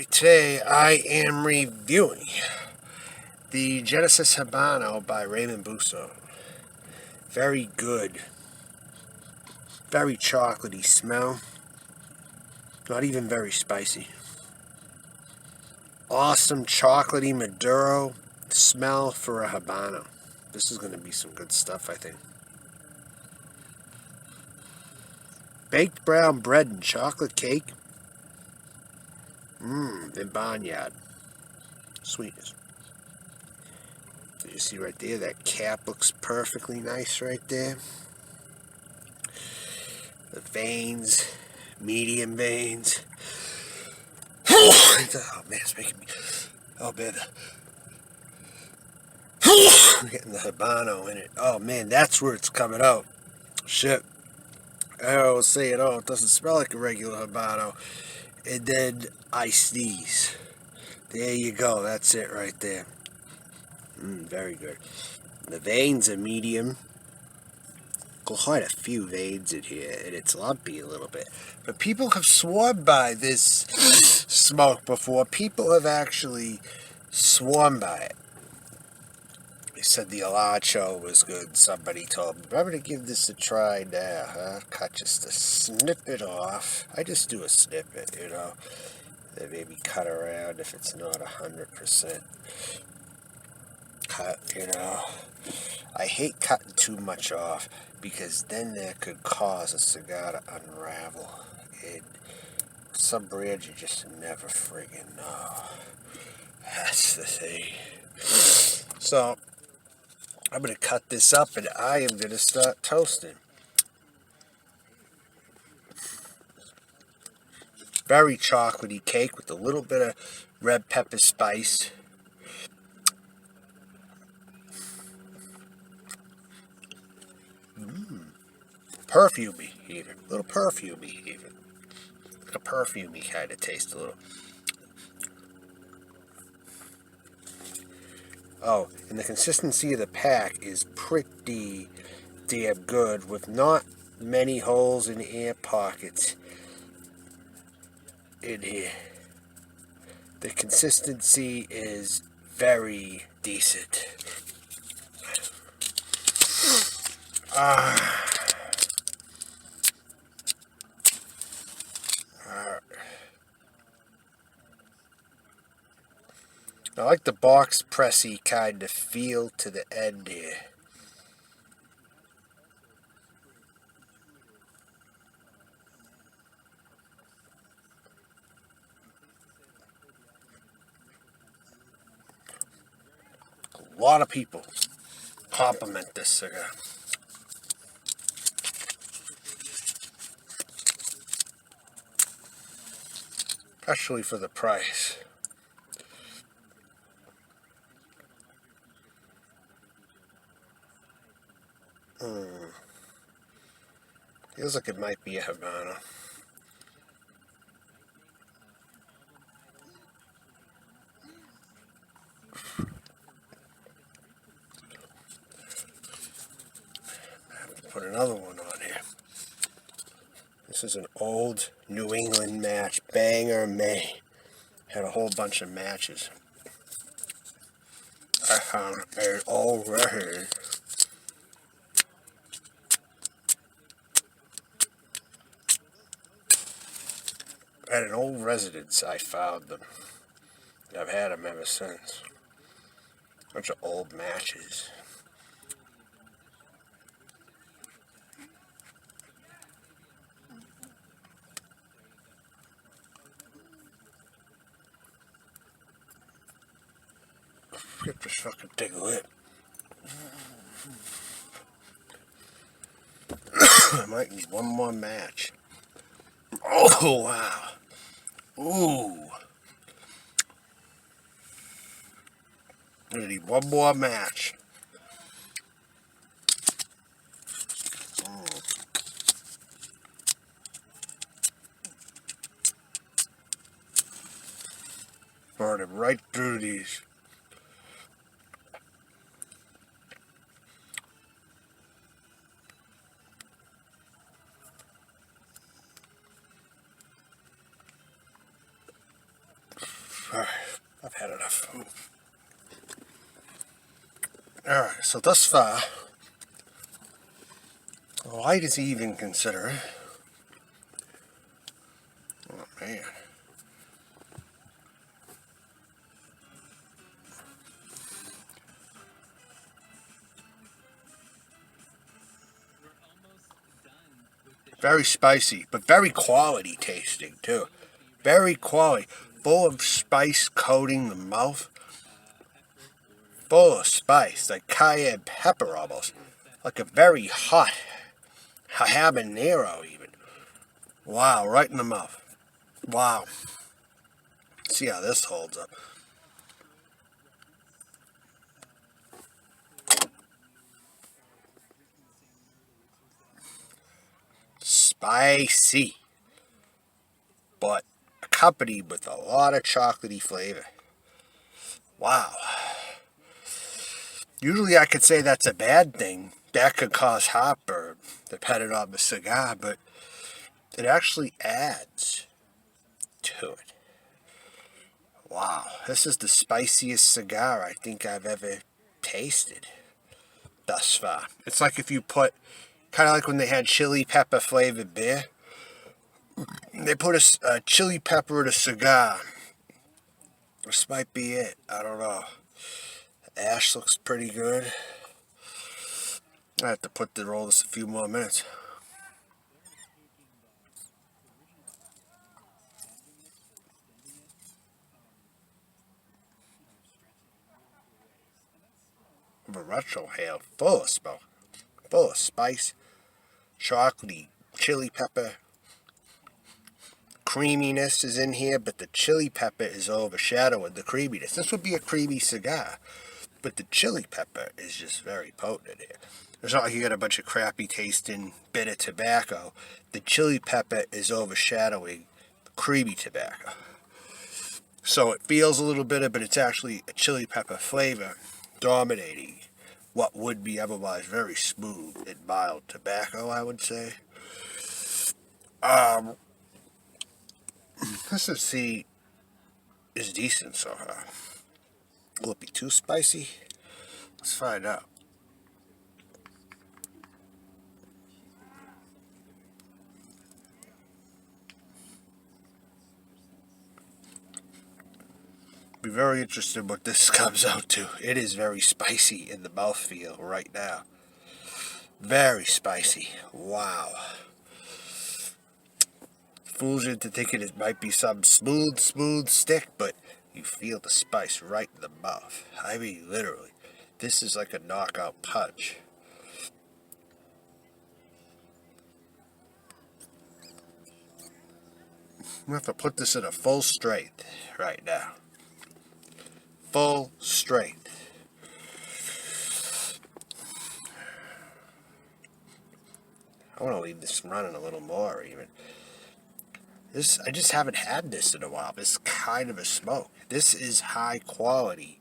everybody, today I am reviewing the Genesis Habano by Ramon Bueso. Very good, very chocolatey smell, not even very spicy. Awesome chocolatey Maduro smell for a Habano. This is going to be some good stuff, I think. Baked brown bread and chocolate cake. And barnyard. Sweetness. You see right there, that cap looks perfectly nice right there. The veins, medium veins. Oh man, it's making me. Oh man, I'm getting the Habano in it. Oh man, that's where it's coming out. Shit. I was saying, oh, it doesn't smell like a regular Habano. And then I sneeze. There you go. That's it right there. Very good. The veins are medium. Quite a few veins in here, and it's lumpy a little bit. But people have sworn by this smoke before. People have actually sworn by it. They said the Alacho was good. Somebody told me, I'm going to give this a try now, huh? Cut just a snippet off. I just do a snippet, you know. Then maybe cut around if it's not 100% cut, you know. I hate cutting too much off because then that could cause a cigar to unravel. And some brands you just never friggin' know. That's the thing. So, I'm going to cut this up and I am going to start toasting. Very chocolatey cake with a little bit of red pepper spice. Perfumey even. A little perfumey even. A perfumey kind of taste a little. Oh, and the consistency of the pack is pretty damn good with not many holes and air pockets in here. The consistency is very decent. I like the box pressy kind of feel to the end here. A lot of people compliment this cigar. Especially for the price. Feels like it might be a Habano. I have to put another one on here. This is an old New England match. Banger May. Had a whole bunch of matches. I found an old record. At an old residence, I found them. I've had them ever since. Bunch of old matches. Get this fucking thing lit. I might need one more match. Oh, wow. Ooh. I'm gonna need one more match. Burning right through these. Alright, so thus far, light is even considered. Oh man. Very spicy, but very quality tasting too. Very quality. Full of spice coating the mouth. Full of spice, like cayenne pepper almost. Like a very hot habanero even. Wow, right in the mouth. Wow. See how this holds up. Spicy. But accompanied with a lot of chocolatey flavor. Wow. Usually I could say that's a bad thing. That could cause heartburn, depending on the cigar, but it actually adds to it. Wow, this is the spiciest cigar I think I've ever tasted thus far. It's like if you put, kind of like when they had chili pepper flavored beer, they put a chili pepper in a cigar. This might be it. I don't know. Ash looks pretty good. I have to roll this a few more minutes. A retrohale full of smoke, full of spice, chocolatey, chili pepper. Creaminess is in here, but the chili pepper is overshadowing the creaminess. This would be a creamy cigar, but the chili pepper is just very potent in here. It's not like you got a bunch of crappy tasting bitter tobacco. The chili pepper is overshadowing the creamy tobacco. So it feels a little bitter, but it's actually a chili pepper flavor dominating what would be otherwise very smooth and mild tobacco, I would say. This is decent so far. Will it be too spicy? Let's find out. Be very interested what this comes out to. It is very spicy in the mouthfeel right now. Very spicy. Wow. Fools you into thinking it might be some smooth stick, but you feel the spice right in the mouth. I mean, literally. This is like a knockout punch. I'm going to have to put this in a full strength right now. Full strength. I want to leave this running a little more even. I just haven't had this in a while. This kind of a smoke. This is high quality.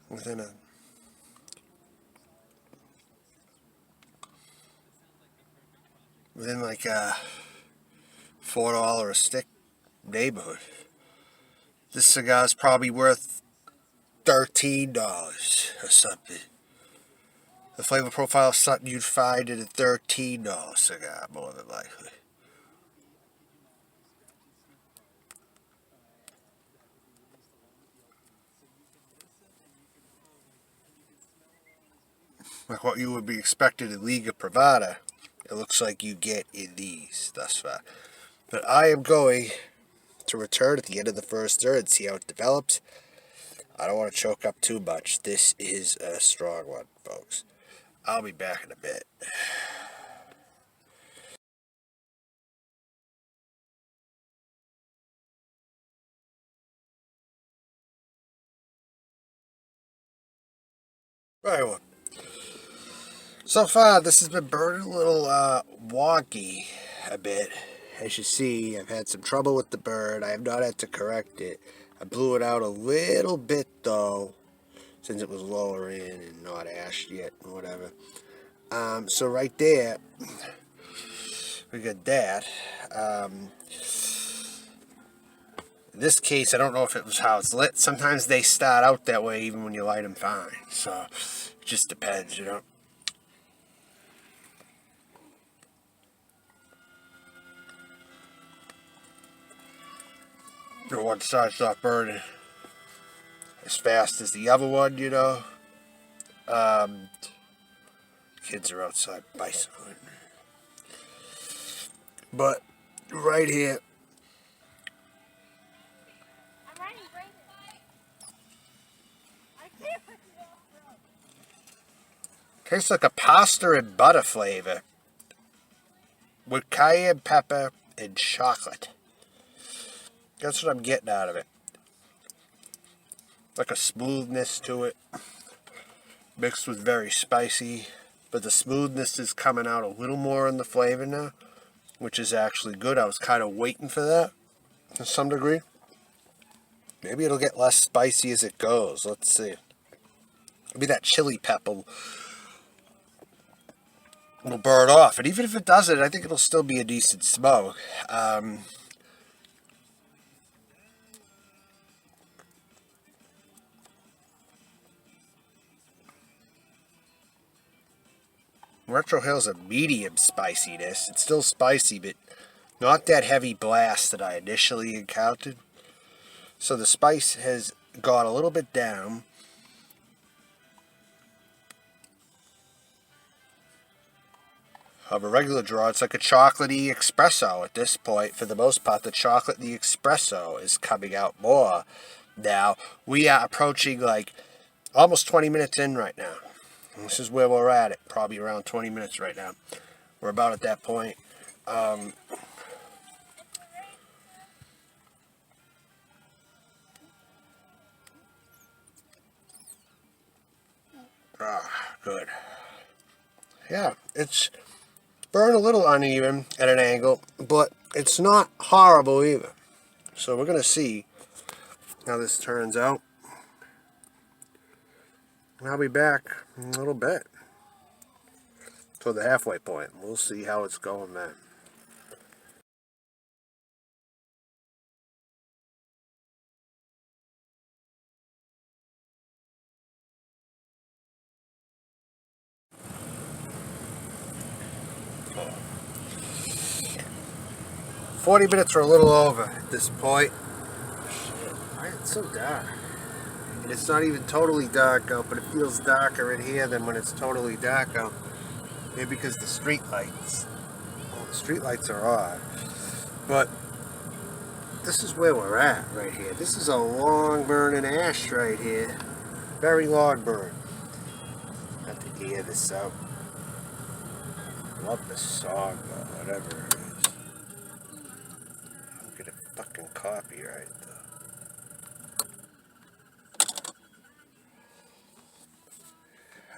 Within like a $4 a stick neighborhood. This cigar is probably worth $13 or something. The flavor profile is something you'd find in a $13 cigar, more than likely. Like what you would be expected in Liga Privada, it looks like you get in these thus far. But I am going to return at the end of the first third and see how it develops. I don't want to choke up too much. This is a strong one, folks. I'll be back in a bit. Right one. So far, this has been burning a little wonky a bit. As you see, I've had some trouble with the burn. I have not had to correct it. I blew it out a little bit, though, since it was lower in and not ashed yet, or whatever. So right there, we got that. In this case, I don't know if it was how it's lit. Sometimes they start out that way even when you light them fine. So it just depends, you know. One side's not burning as fast as the other one, you know. Kids are outside bicycling. But right here, tastes like a pasta and butter flavor with cayenne pepper and chocolate. That's what I'm getting out of it. Like a smoothness to it, mixed with very spicy. But the smoothness is coming out a little more in the flavor now, which is actually good. I was kind of waiting for that to some degree. Maybe it'll get less spicy as it goes. Let's see. Maybe that chili pepper will burn off. And even if it doesn't, I think it'll still be a decent smoke. Retro Hill's a medium spiciness. It's still spicy, but not that heavy blast that I initially encountered. So the spice has gone a little bit down. Of a regular draw, it's like a chocolatey espresso at this point. For the most part, the chocolatey espresso is coming out more now. We are approaching like almost 20 minutes in right now. This is where we're at. Probably around 20 minutes right now. We're about at that point. Good. Yeah, it's burned a little uneven at an angle, but it's not horrible either. So we're going to see how this turns out. I'll be back in a little bit to the halfway point. We'll see how it's going then. Oh. 40 minutes are a little over at this point. Shit, why it's so dark? And it's not even totally dark out, but it feels darker in here than when it's totally dark out. Maybe because the street lights. Well, the street lights are on. But this is where we're at right here. This is a long burning ash right here. Very long burn. Have to hear this out. Love the song though, whatever it is. I'm gonna fucking copyright though.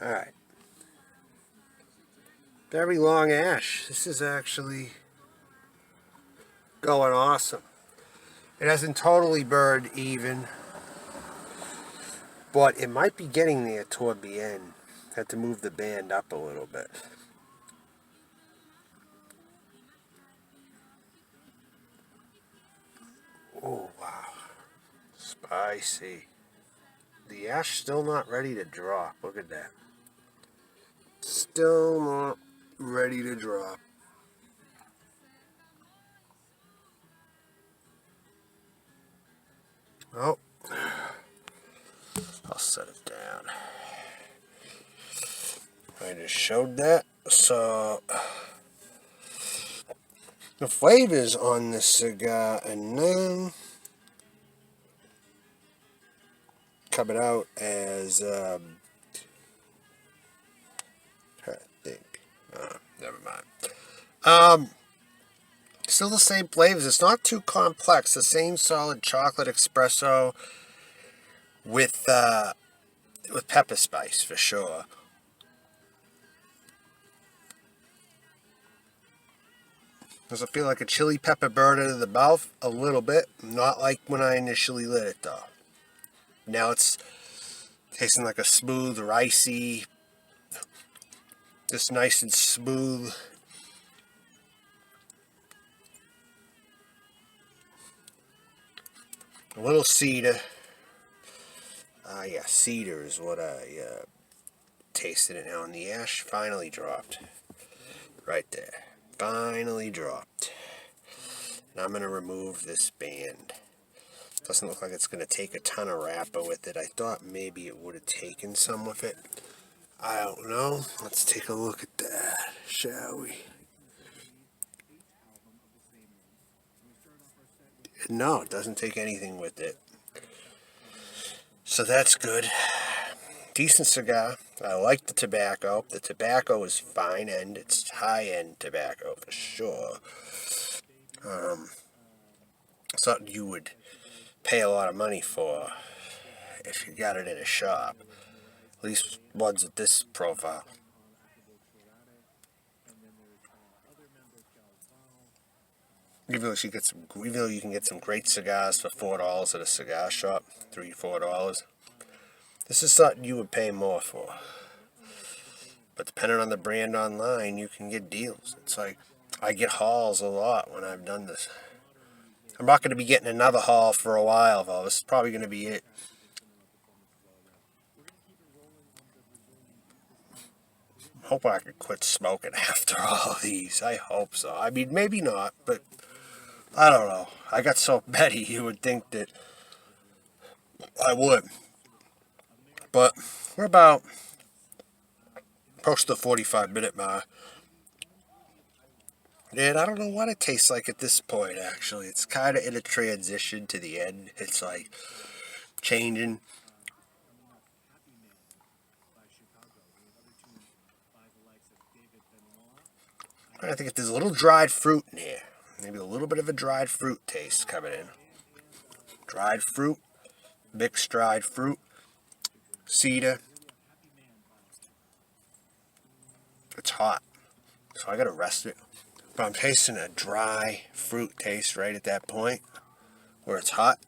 Alright. Very long ash. This is actually going awesome. It hasn't totally burned even, but it might be getting there toward the end. Had to move the band up a little bit. Oh wow, spicy. The ash still not ready to drop. Look at that. Still not ready to drop. Oh, I'll set it down. I just showed that. So the flavors on this cigar, and then coming out as I think, never mind. Still the same flavors. It's not too complex. The same solid chocolate espresso with pepper spice for sure. Does it feel like a chili pepper burn into the mouth? A little bit. Not like when I initially lit it though. Now it's tasting like a smooth, ricey, just nice and smooth. A little cedar. Yeah, cedar is what I tasted it now, and the ash finally dropped. Right there. Finally dropped. Now I'm going to remove this band. Doesn't look like it's going to take a ton of wrapper with it. I thought maybe it would have taken some with it. I don't know. Let's take a look at that, shall we? No, it doesn't take anything with it. So that's good. Decent cigar. I like the tobacco. The tobacco is fine end. It's high end tobacco for sure. Something you would pay a lot of money for if you got it in a shop. At least ones with this profile. Even though you can get some great cigars for $4 at a cigar shop, $3-4. This is something you would pay more for. But depending on the brand online, you can get deals. It's like I get hauls a lot when I've done this. I'm not going to be getting another haul for a while, though. This is probably going to be it. I hope I could quit smoking after all of these. I hope so. I mean, maybe not, but I don't know. I got so many, you would think that I would. But we're about close to the 45-minute mark. And I don't know what it tastes like at this point, actually. It's kind of in a transition to the end. It's like changing. I think if there's a little dried fruit in here. Maybe a little bit of a dried fruit taste coming in. Dried fruit. Mixed dried fruit. Cedar. It's hot. So I gotta rest it. But I'm tasting a dry fruit taste right at that point. Where it's hot.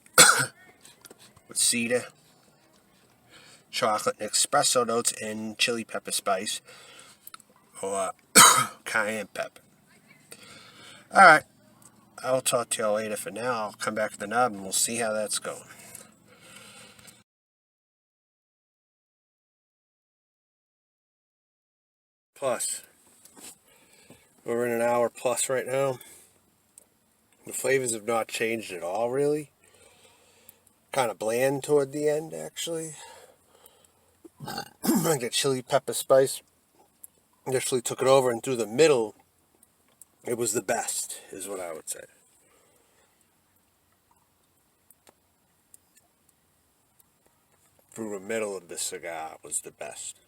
With cedar. Chocolate and espresso notes and chili pepper spice. Or cayenne pepper. Alright. I'll talk to y'all later. For now, I'll come back to the nub and we'll see how that's going. Plus, we're in an hour plus right now. The flavors have not changed at all, really. Kind of bland toward the end, actually. Like the chili pepper spice initially took it over, and through the middle, it was the best, is what I would say. Through the middle of the cigar was the best.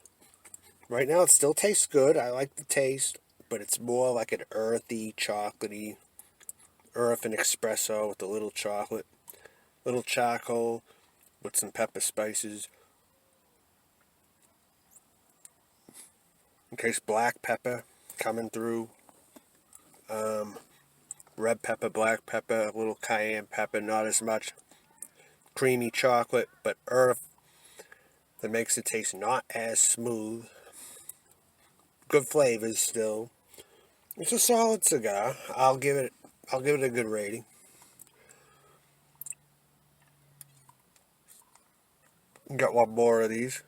Right now, it still tastes good. I like the taste, but it's more like an earthy, chocolatey, earth and espresso with a little chocolate, little charcoal with some pepper spices. In case black pepper coming through. Red pepper, black pepper, a little cayenne pepper, not as much. Creamy chocolate, but earth that makes it taste not as smooth. Good flavors still. It's a solid cigar. I'll give it a good rating. Got one more of these.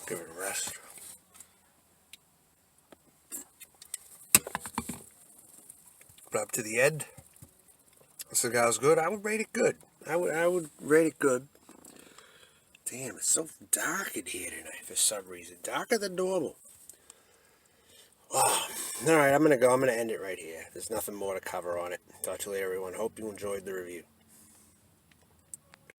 Give it a rest. But up to the end. The cigar's good. I would rate it good. I would rate it good. Damn, it's so dark in here tonight for some reason. Darker than normal. Oh, alright, I'm going to go. I'm going to end it right here. There's nothing more to cover on it. Talk to you later, everyone. Hope you enjoyed the review.